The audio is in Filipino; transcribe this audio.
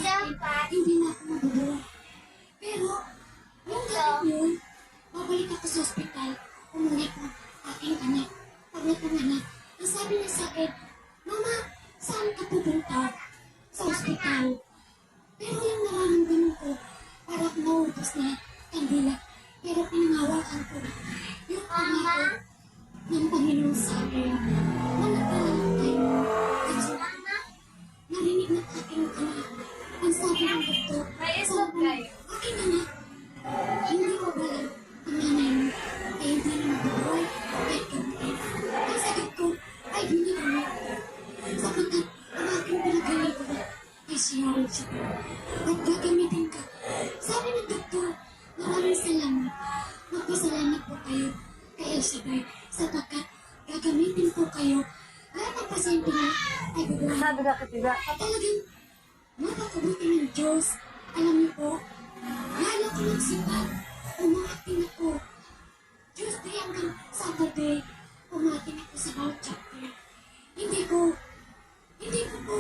sa akin, hindi na ako magulo. Pero, yung gabi yun, babalik ako sa ospital, umuwi ko aking anak. Pag napanganak, ang sabi niya sa akin, Mama, saan ka pupunta? Sa ospital. Pero yung nararamdaman ko, parang naubos na kandila. Pero pinangawakan ko yung pangako ng Panginoon sa akin. Manatala tayo. Kasi narinig ng aking anak. Ang sabi ng doktor, aking anak, hindi ko ba ang nanay mo ay hindi na mabuhay kahit gamutin. Ang sagot ko ay hindi kami. Sapagkat ang aking pinagalitan ay siya. At gagamitin ka. Sabi ng doktor, maraming salamat. Magpasalamat po kayo kay Elshadai sapagkat gagamitin po kayo. Lahat ng pasyente niya ay gagawin. Sabi ka katiga. At talagang napakabuti ng Diyos. Alam niyo po, lalo ko nagsipag. Umating ako. Tuesday hanggang Saturday, umating ako sa bawat chapter. Hindi ko po